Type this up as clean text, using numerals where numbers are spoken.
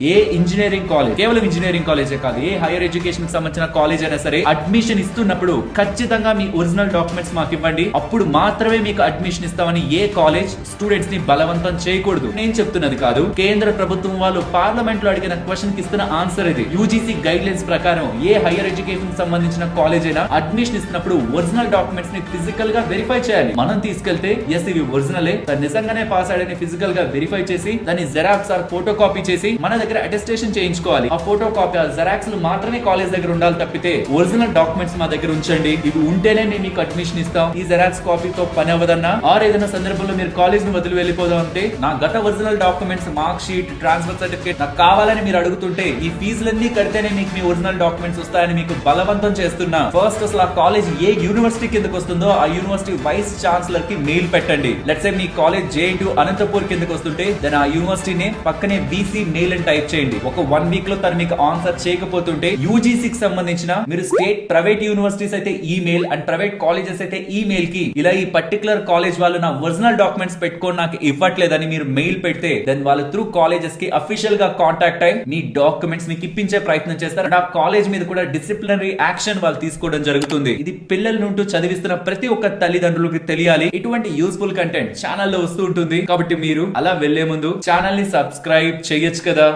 ఏ engineering college, కేవలం engineering కాలేజే కాదు, ఏ హైయర్ ఎడ్యుకేషన్ కి సంబంధించిన కాలేజ్ అయినా సరే అడ్మిషన్ ఇస్తున్నప్పుడు ఖచ్చితంగా మీ ఒరిజినల్ డాక్యుమెంట్స్ మాకు ఇవ్వండి. అప్పుడు మాత్రమే మీకు అడ్మిషన్ ఇస్తామని ఏ కాలేజ్ స్టూడెంట్స్ ని బలవంతం చేయకూడదు. నేను చెప్తున్నది కాదు, కేంద్ర ప్రభుత్వం వాళ్ళు పార్లమెంట్ లో అడిగిన క్వశ్చన్ కి ఇస్తున్న ఆన్సర్ ఇది. యూజీసీ గైడ్ లైన్స్ ప్రకారం ఏ హైయర్ ఎడ్యుకేషన్ కి సంబంధించిన కాలేజ్ అయినా అడ్మిషన్ ఇస్తున్నప్పుడు ఒరిజినల్ డాక్యుమెంట్స్ ని ఫిజికల్ గా వెరిఫై చేయాలి. మనం తీసుకెళ్తే ఎస్ ఇవి ఒరిజినలే, నిజంగానే పాస్ అయ్యాడని ఫిజికల్ గా వెరిఫై చేసి దాన్ని జెరాక్స్ ఆర్ ఫోటో కాపీ చేసి మన దగ్గర అటెస్టేషన్ చేయించుకోవాలి. ఆ ఫోటో కాపీ ఆ జెరాక్స్ మాత్రమే కాలేజ్ దగ్గర ఉండాలి తప్పితే ఒరిజినల్ డాక్యుమెంట్స్ మా దగ్గర ఉంచండి, ఇవి ఉంటేనే మేము మీకు అడ్మిషన్ ఇస్తాం, ఈ జెరాక్స్ కాపీతో పని అవ్వదన్నా ఆర్ ఏదైనా సందర్భంలో మీరు కాలేజ్ ని వదిలి వెళ్ళిపోదాం అంటే నా గత original documents, mark sheet, transfer certificate నాకు కావాలని మీరు అడుగుతుంటే ఈ ఫీజులన్నీ కడితేనే మీకు మీ ఒరిజినల్ డాక్యుమెంట్స్ వస్తాయని మీకు బలవంతం చేస్తున్నా. ఫస్ట్ అసలు ఆ కాలేజ్ ఏ యూనివర్సిటీ కిందకు వస్తుందో ఆ యూనివర్సిటీ వైస్ ఛాన్సలర్ కి మెయిల్ పెట్టండి. Let's say me college JNTU Anantapur కిందకు వస్తుంటే దాని ఆ యూనివర్సిటీ నేమ్ పక్కనే BC మెయిల్ అని టైప్ చేయండి. ఒక 1 వీక్ లో తను మీకు ఆన్సర్ చేయకపోతుంటే యూజీసీకి సంబంధించిన మీరు స్టేట్ ప్రైవేట్ యూనివర్సిటీస్ అయితే ఈమెయిల్ అండ్ ప్రైవేట్ కాలేజెస్ అయితే ఈమెయిల్ కి ఇలా ఈ పర్టికులర్ కాలేజ్ వాళ్ళు నా ఒరిజినల్ డాక్యుమెంట్స్ పెట్టుకొని నాకు ఇవ్వట్లేదని మీరు మెయిల్ పెడితే దెన్ వాళ్ళు త్రూ కాలేజెస్ కి అఫీషియల్ గా కాంటాక్ట్ అయ్యి మీ డాక్యుమెంట్స్ మీకు ఇప్పించే ప్రయత్నం చేస్తారు. ఆ కాలేజ్ మీద కూడా డిసిప్లినరీ యాక్షన్ వాళ్ళు తీసుకోవడం జరుగుతుంది. ఇది పిల్లల నుండి చదివిస్తున్న ప్రతి ఒక్క తల్లిదండ్రులకి తెలియాలి. ఇటువంటి యూస్ఫుల్ కంటెంట్ ఛానల్లో వస్తూ ఉంటుంది కాబట్టి మీరు అలా వెళ్లే ముందు ఛానల్ ని సబ్స్క్రైబ్ చేయొచ్చు కదా.